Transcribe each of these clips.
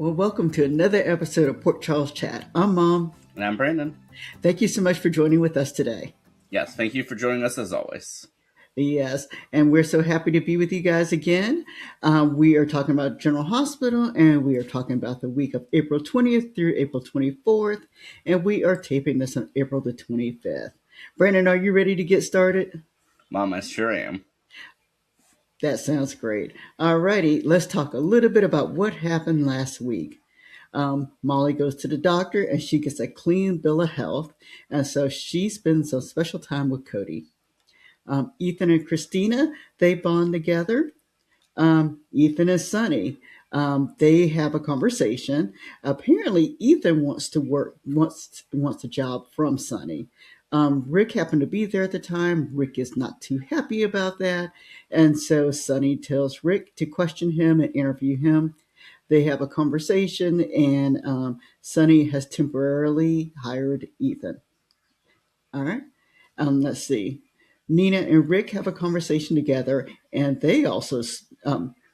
Well, welcome to another episode of Port Charles Chat. I'm Mom. And I'm Brandon. Thank you so much for joining with us today. Yes, thank you for joining us as always. Yes, and we're so happy to be with you guys again. We are talking about General Hospital, and we are talking about the week of April 20th through April 24th, and we are taping this on April the 25th. Brandon, are you ready to get started? Mom, I sure am. That sounds great. Alrighty, let's talk a little bit about what happened last week. Molly goes to the doctor and she gets a clean bill of health. And so she spends some special time with Cody. Ethan and Christina, they bond together. Ethan and Sunny, they have a conversation. Apparently, Ethan wants a job from Sunny. Rick happened to be there at the time. Rick is not too happy about that. And so Sunny tells Rick to question him and interview him. They have a conversation, and Sunny has temporarily hired Ethan. All right. Let's see. Nina and Rick have a conversation together, and they also,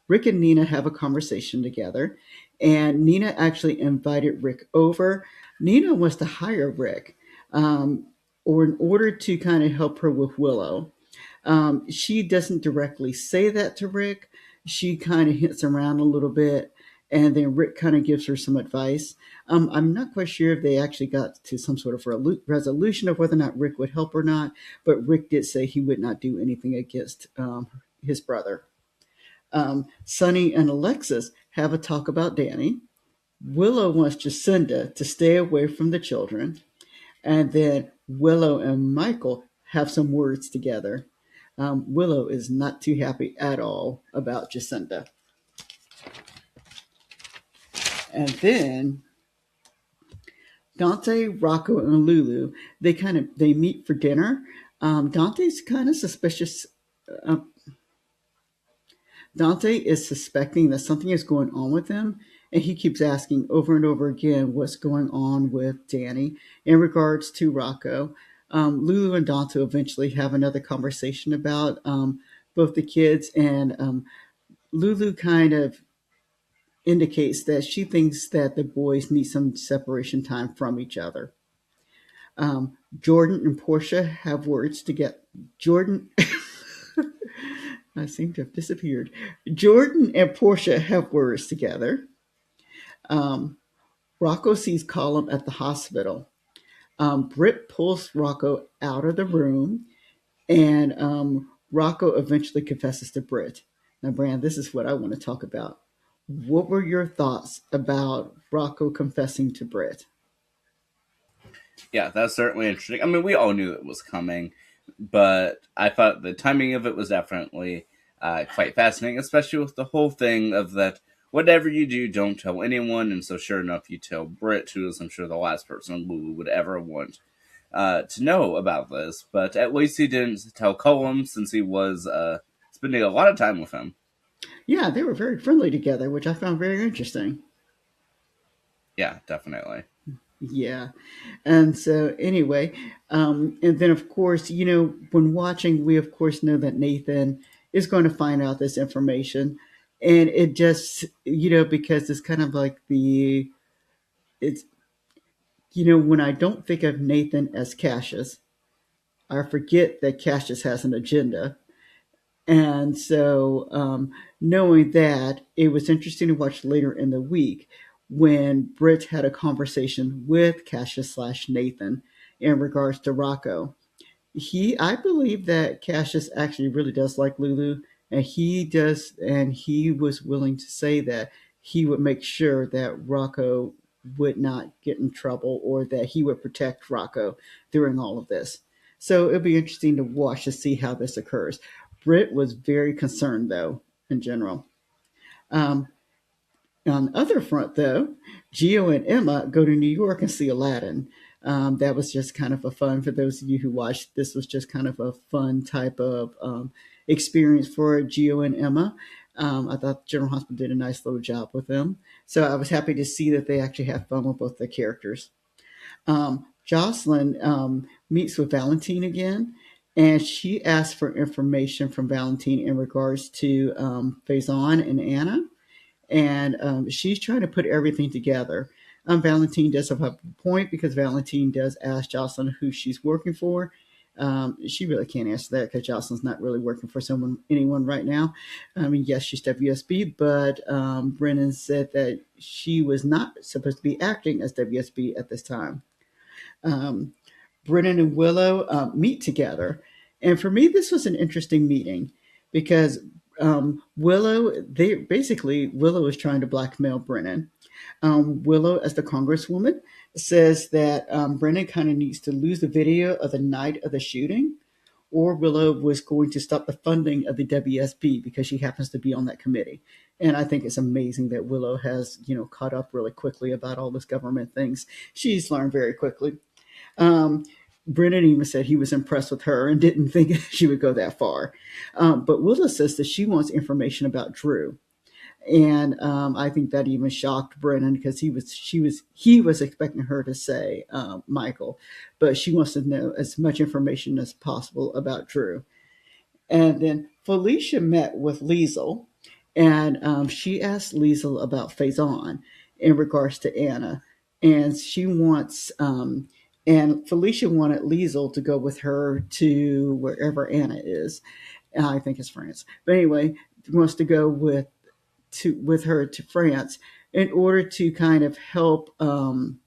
Rick and Nina have a conversation together, and Nina actually invited Rick over. Nina wants to hire Rick, or in order to kind of help her with Willow. She doesn't directly say that to Rick. She kind of hints around a little bit, and then Rick kind of gives her some advice. I'm not quite sure if they actually got to some sort of resolution of whether or not Rick would help or not, but Rick did say he would not do anything against his brother. Sonny and Alexis have a talk about Danny. Willow wants Jacinda to stay away from the children. And then Willow and Michael have some words together. Willow is not too happy at all about Jacinda. And then Dante, Rocco, and Lulu, they meet for dinner. Dante's kind of suspicious. Uh, Dante is suspecting that something is going on with him, and he keeps asking over and over again what's going on with Danny in regards to Rocco. Lulu and Dante eventually have another conversation about both the kids, and Lulu kind of indicates that she thinks that the boys need some separation time from each other. Jordan and Portia have words to get. Jordan, I seem to have disappeared. Jordan and Portia have words together. Um, Rocco sees Colum at the hospital. Britt pulls Rocco out of the room, and Rocco eventually confesses to Britt. Now, Brand, this is what I want to talk about. What were your thoughts about Rocco confessing to Britt? Yeah, that's certainly interesting. I mean, we all knew it was coming, but I thought the timing of it was definitely quite fascinating, especially with the whole thing of that whatever you do, don't tell anyone. And so, sure enough, you tell Britt, who is, I'm sure, the last person Lulu would ever want to know about this. But at least he didn't tell Colum, since he was spending a lot of time with him. Yeah, they were very friendly together, which I found very interesting. Yeah, definitely. Yeah. And so, anyway, and then, of course, when watching, we, of course, know that Nathan is going to find out this information. And it just, because it's kind of like it's, when I don't think of Nathan as Cassius, I forget that Cassius has an agenda. And so, knowing that, it was interesting to watch later in the week when Britt had a conversation with Cassius slash Nathan in regards to Rocco. I believe that Cassius actually really does like Lulu, and he was willing to say that he would make sure that Rocco would not get in trouble or that he would protect Rocco during all of this. So it'll be interesting to watch to see how this occurs. Britt was very concerned, though, in general. Um, on the other front, though, Gio and Emma go to New York and see Aladdin. That was just kind of a fun, for those of you who watched, this was just kind of a fun type of experience for Gio and Emma. I thought General Hospital did a nice little job with them. So I was happy to see that they actually have fun with both their characters. Jocelyn meets with Valentine again, and she asks for information from Valentine in regards to Faison and Anna. and she's trying to put everything together. Valentine does have a point because Valentine does ask Jocelyn who she's working for. She really can't answer that because Jocelyn's not really working for anyone right now. I mean, yes, she's WSB, but Brennan said that she was not supposed to be acting as WSB at this time. Um, Brennan and Willow meet together. And for me, this was an interesting meeting because Willow is trying to blackmail Brennan. Willow, as the congresswoman, says that Brennan kind of needs to lose the video of the night of the shooting, or Willow was going to stop the funding of the WSB because she happens to be on that committee. And I think it's amazing that Willow has, caught up really quickly about all this government things. She's learned very quickly. Um, Brennan even said he was impressed with her and didn't think she would go that far. But Willow says that she wants information about Drew. And I think that even shocked Brennan because he was expecting her to say Michael, but she wants to know as much information as possible about Drew. And then Felicia met with Liesel, and she asked Liesel about Faison in regards to Anna, and and Felicia wanted Liesel to go with her to wherever Anna is. I think it's France, but anyway, wants to go with her to France in order to kind of help Anna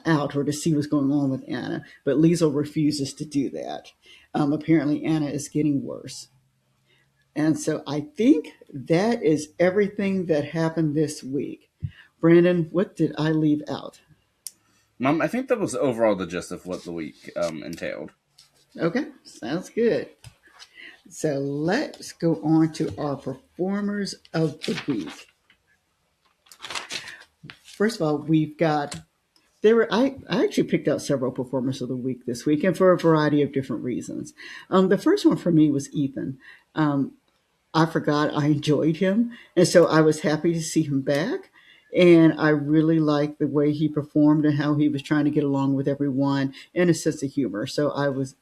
out or to see what's going on with Anna. But Liesel refuses to do that. Apparently, Anna is getting worse. And so I think that is everything that happened this week. Brandon, what did I leave out? Mom, I think that was overall the gist of what the week entailed. Okay, sounds good. So let's go on to our performers of the week. First of all, we've got I actually picked out several performers of the week this week, and for a variety of different reasons. The first one for me was Ethan. Um, I forgot I enjoyed him, and so I was happy to see him back. And I really liked the way he performed and how he was trying to get along with everyone and a sense of humor. So I was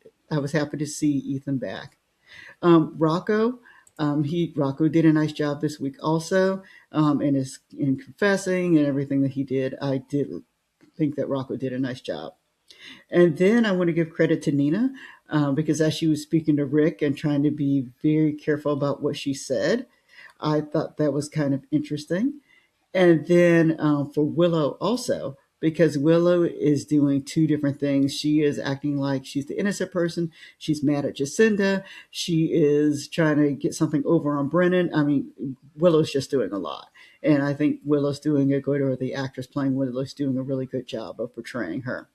happy to see Ethan back. Rocco, Rocco did a nice job this week also, in confessing and everything that he did. I did think that Rocco did a nice job. And then I want to give credit to Nina because as she was speaking to Rick and trying to be very careful about what she said, I thought that was kind of interesting. And then for Willow also, because Willow is doing two different things. She is acting like she's the innocent person. She's mad at Jacinda. She is trying to get something over on Brennan. I mean, Willow's just doing a lot. And I think Willow's doing a good, or the actress playing Willow's doing a really good job of portraying her.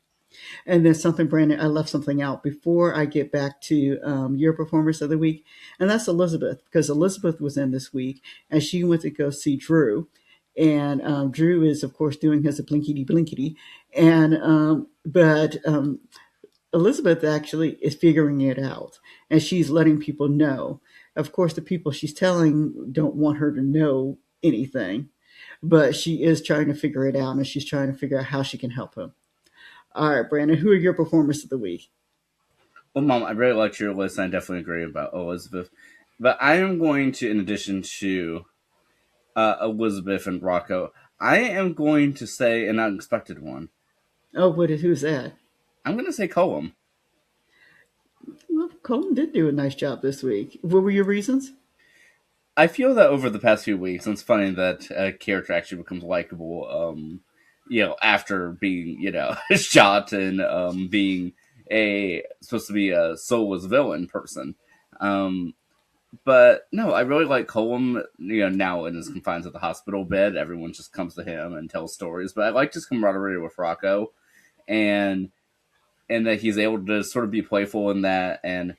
And then something, Brandon, I left something out before I get back to your performance of the week. And that's Elizabeth, because Elizabeth was in this week and she went to go see Drew. And Drew is, of course, doing his blinkety blinkety. And, but Elizabeth actually is figuring it out and she's letting people know. Of course, the people she's telling don't want her to know anything, but she is trying to figure it out and she's trying to figure out how she can help him. All right, Brandon, who are your performers of the week? Well, Mom, I really liked your list, and I definitely agree about Elizabeth. But I am going to, in addition to Elizabeth and Rocco, I am going to say an unexpected one. Oh, who's that? I'm going to say Colum. Well, Colton did do a nice job this week. What were your reasons? I feel that over the past few weeks, and it's funny that a character actually becomes likable, after being, shot and being supposed to be a soulless villain person. Um, but no, I really like Colum. Now in his confines of the hospital bed, everyone just comes to him and tells stories. But I like his camaraderie with Rocco, and that he's able to sort of be playful in that. And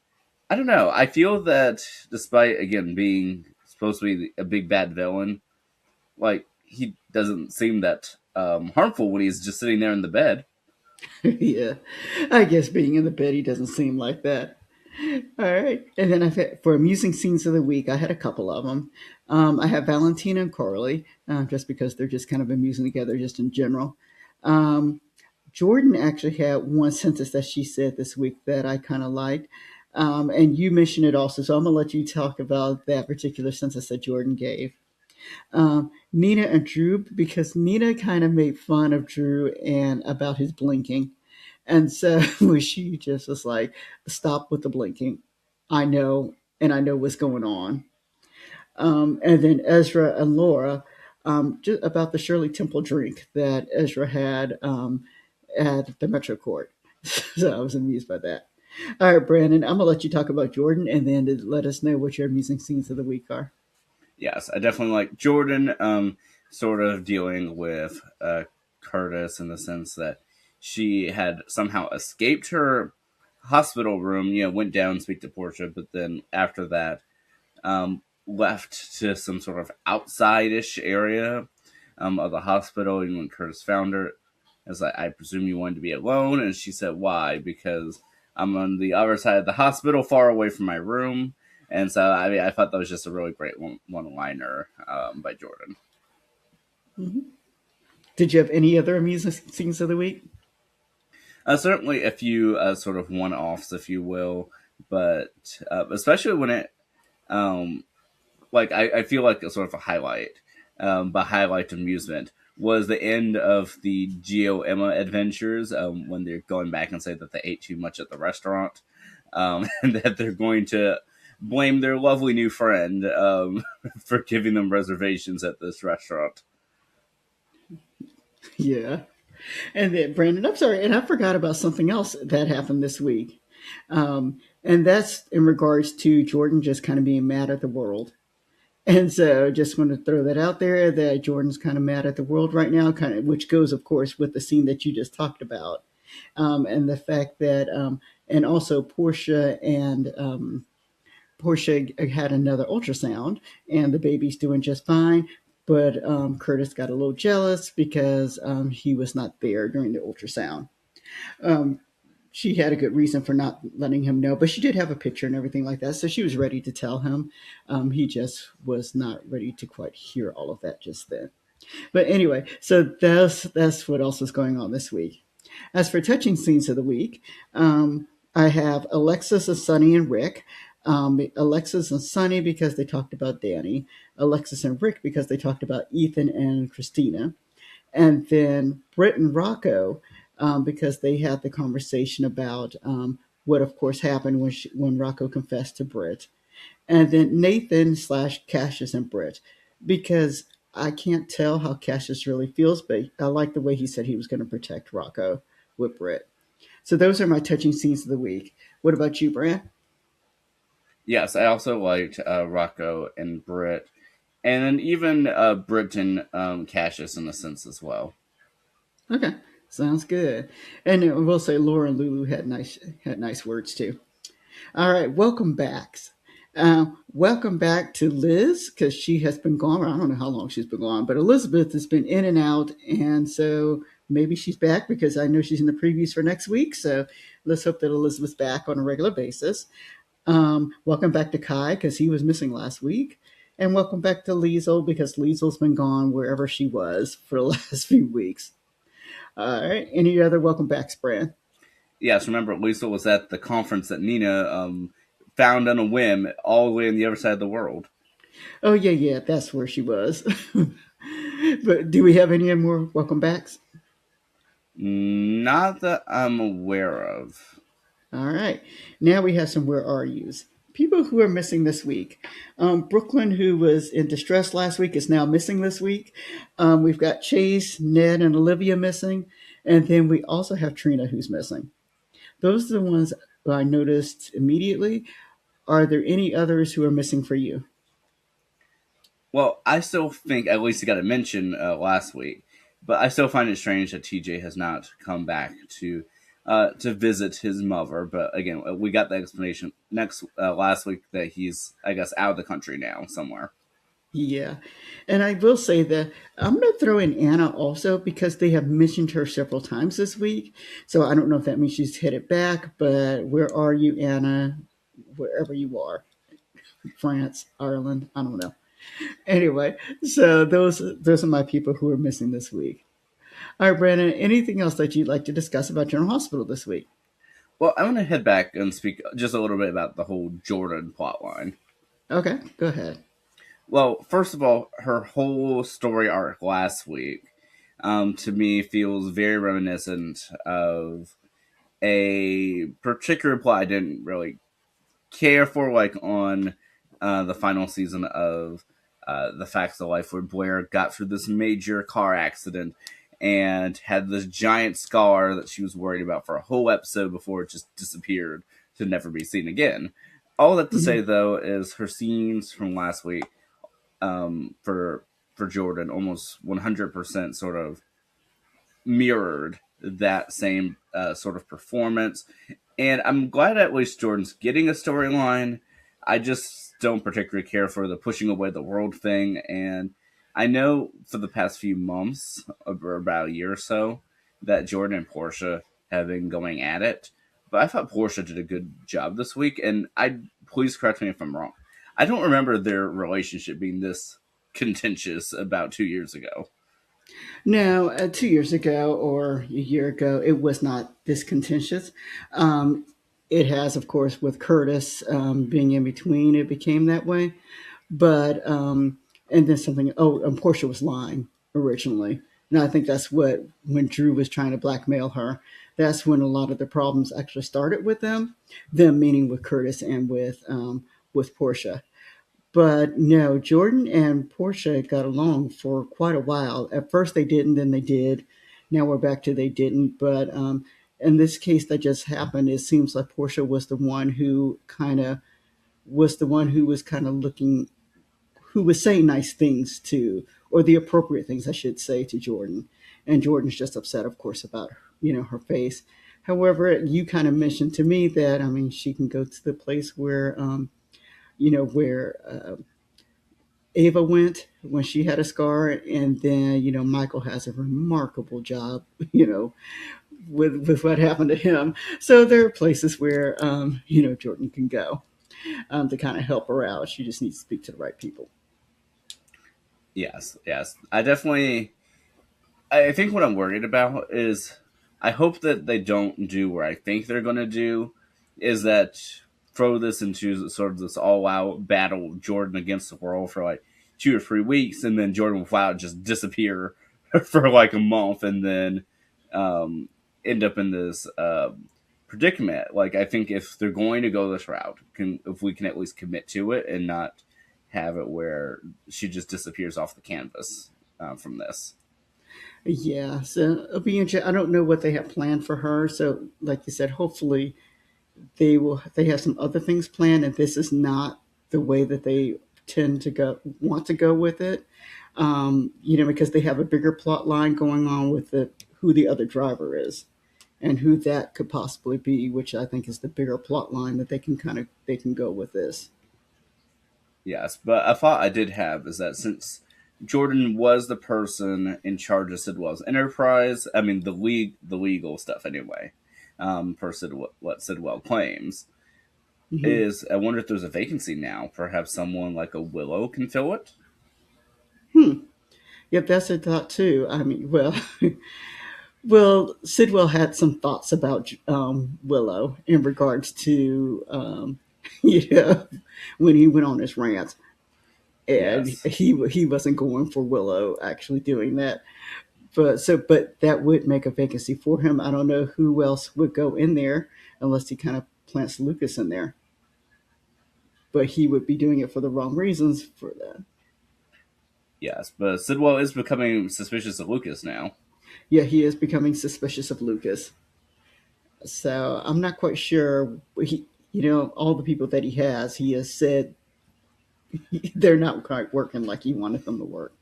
I don't know. I feel that despite again being supposed to be a big bad villain, like he doesn't seem that harmful when he's just sitting there in the bed. Yeah, I guess being in the bed, he doesn't seem like that. All right. And then for amusing scenes of the week, I had a couple of them. I have Valentina and Carly, just because they're just kind of amusing together, just in general. Um, Jordan actually had one sentence that she said this week that I kind of liked. And you mentioned it also, so I'm going to let you talk about that particular sentence that Jordan gave. Nina and Drew, because Nina kind of made fun of Drew and about his blinking. And so she just was like, stop with the blinking. I know, and I know what's going on. And then Ezra and Laura, just about the Shirley Temple drink that Ezra had at the Metro Court. So I was amused by that. All right, Brandon, I'm going to let you talk about Jordan and then to let us know what your amusing scenes of the week are. Yes, I definitely like Jordan. Sort of dealing with Curtis in the sense that she had somehow escaped her hospital room. Went down and speak to Portia, but then after that, left to some sort of outside-ish area of the hospital. And when Curtis found her, I was like, I presume you wanted to be alone. And she said, why? Because I'm on the other side of the hospital, far away from my room. And so, I mean, I thought that was just a really great one-liner by Jordan. Mm-hmm. Did you have any other amusing scenes of the week? Certainly a few sort of one-offs, if you will, but especially when it um, I feel like a sort of a highlight, but highlight amusement was the end of the Geo Emma adventures when they're going back and say that they ate too much at the restaurant, and that they're going to blame their lovely new friend for giving them reservations at this restaurant. Yeah. And then, Brandon, I'm sorry, and I forgot about something else that happened this week. And that's in regards to Jordan just kind of being mad at the world. And so just want to throw that out there that Jordan's kind of mad at the world right now, kind of, which goes, of course, with the scene that you just talked about. And the fact that, and also Portia had another ultrasound, and the baby's doing just fine. But Curtis got a little jealous because he was not there during the ultrasound. Um, she had a good reason for not letting him know, but she did have a picture and everything like that, so she was ready to tell him. He just was not ready to quite hear all of that just then. But anyway, so that's what else is going on this week. As for touching scenes of the week, I have Alexis and Sonny and Rick. Alexis and Sonny because they talked about Danny. Alexis and Rick because they talked about Ethan and Christina. And then Britt and Rocco because they had the conversation about what, of course, happened when Rocco confessed to Britt. And then Nathan slash Cassius and Britt because I can't tell how Cassius really feels, but I like the way he said he was going to protect Rocco with Britt. So those are my touching scenes of the week. What about you, Brand? Yes, I also liked Rocco and Britt, and then even Britt and Cassius in a sense as well. Okay, sounds good. And we'll say Laura and Lulu had nice words too. All right, welcome back. Welcome back to Liz because she has been gone. I don't know how long she's been gone, but Elizabeth has been in and out, and so maybe she's back because I know she's in the previews for next week. So let's hope that Elizabeth's back on a regular basis. Welcome back to Kai because he was missing last week. And welcome back to Liesel because Liesel's been gone wherever she was for the last few weeks. All right. Any other welcome backs, Brand? Yes, remember Lisa was at the conference that Nina found on a whim all the way on the other side of the world. Oh, yeah, yeah. That's where she was. But do we have any more welcome backs? Not that I'm aware of. All right. Now we have some where are yous. People who are missing this week. Brooklyn, who was in distress last week, is now missing this week. We've got Chase, Ned, and Olivia missing. And then we also have Trina, who's missing. Those are the ones I noticed immediately. Are there any others who are missing for you? Well, I still think at least he got a mention last week, but I still find it strange that TJ has not come back to visit his mother. But again, we got the explanation next last week that he's, I guess, out of the country now somewhere. Yeah. And I will say that I'm going to throw in Anna also because they have mentioned her several times this week. So I don't know if that means she's headed back, but where are you, Anna? Wherever you are, France, Ireland, I don't know. Anyway, so those are my people who are missing this week. All right, Brandon, anything else that you'd like to discuss about General Hospital this week? Well, I'm going to head back and speak just a little bit about the whole Jordan plotline. Okay, go ahead. Well, first of all, her whole story arc last week, to me, feels very reminiscent of a particular plot I didn't really care for, like on the final season of The Facts of Life, where Blair got through this major car accident and had this giant scar that she was worried about for a whole episode before it just disappeared to never be seen again. All that to say, Mhm. though, is her scenes from last week, for Jordan, almost 100% sort of mirrored that same sort of performance. And I'm glad at least Jordan's getting a storyline. I just don't particularly care for the pushing away the world thing. And I know for the past few months, or about a year or so, that Jordan and Portia have been going at it. But I thought Portia did a good job this week. And I please correct me if I'm wrong. I don't remember their relationship being this contentious about 2 years ago. No, 2 years ago or a year ago, it was not this contentious. Um, it has, of course, with Curtis being in between, it became that way. But and then something. Oh, and Portia was lying originally, and I think that's what when Drew was trying to blackmail her. That's when a lot of the problems actually started with them meaning with Curtis and with Portia. But no, Jordan and Portia got along for quite a while. At first they didn't, then they did. Now we're back to they didn't. But in this case that just happened, it seems like Portia was the one who was kind of looking, who was saying nice things to, or the appropriate things, I should say, to Jordan. And Jordan's just upset, of course, about her face. However, you kind of mentioned to me that I mean she can go to the place where where Ava went when she had a scar, and then Michael has a remarkable job, with what happened to him. So there are places where Jordan can go to kind of help her out. She just needs to speak to the right people. Yes, yes. I think what I'm worried about is I hope that they don't do what I think they're going to do, is that throw this into sort of this all out battle Jordan against the world for like 2 or 3 weeks, and then Jordan will flat out just disappear for like a month, and then um, end up in this predicament. Like I think if they're going to go this route, if we can at least commit to it and not have it where she just disappears off the canvas from this. Yeah, so it'll be interesting. I don't know what they have planned for her. So, like you said, hopefully they have some other things planned, and this is not the way that they tend to want to go with it. Because they have a bigger plot line going on with who the other driver is and who that could possibly be, which I think is the bigger plot line that they can go with this. Yes, but a thought I did have is that since Jordan was the person in charge of Sidwell's enterprise, I mean the legal stuff anyway, per what Sidwell claims, Hmm. is I wonder if there's a vacancy now. Perhaps someone like a Willow can fill it. Hmm. Yep, that's a thought too. I mean, well, well, Sidwell had some thoughts about Willow in regards to, when he went on his rant, and Yes, he wasn't going for Willow actually doing that. But that would make a vacancy for him. I don't know who else would go in there unless he kind of plants Lucas in there. But he would be doing it for the wrong reasons for that. yes, but Sidwell is becoming suspicious of Lucas now. Yeah, he is becoming suspicious of Lucas. So I'm not quite sure. All the people that he has said they're not quite working like he wanted them to work.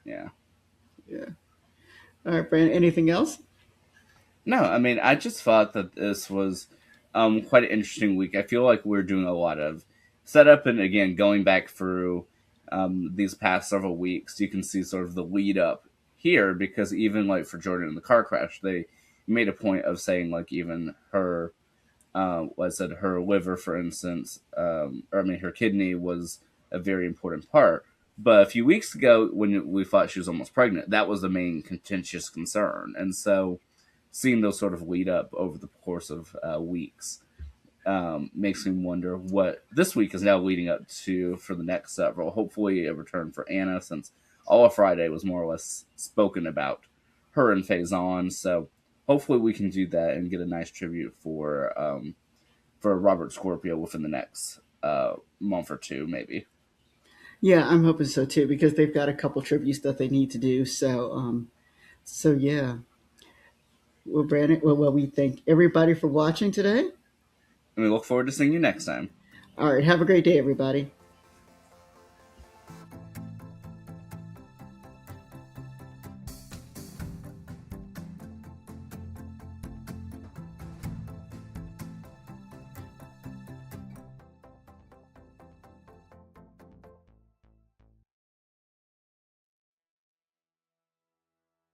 Yeah. Yeah. All right, Brandon. Anything else? No, I mean, I just thought that this was quite an interesting week. I feel like we're doing a lot of setup, and again, going back through these past several weeks, you can see sort of the lead up here because even like for Jordan in the car crash, they made a point of saying like even her, what I said, her liver, for instance, or I mean, her kidney was a very important part. But a few weeks ago, when we thought she was almost pregnant, that was the main contentious concern, and so seeing those sort of lead up over the course of weeks makes me wonder what this week is now leading up to for the next several. Hopefully, a return for Anna, since all of Friday was more or less spoken about her and Faison. So hopefully, we can do that and get a nice tribute for Robert Scorpio within the next month or two, maybe. Yeah, I'm hoping so too because they've got a couple tributes that they need to do. So yeah. Well, Brandon, well, we thank everybody for watching today. And we look forward to seeing you next time. All right, have a great day, everybody.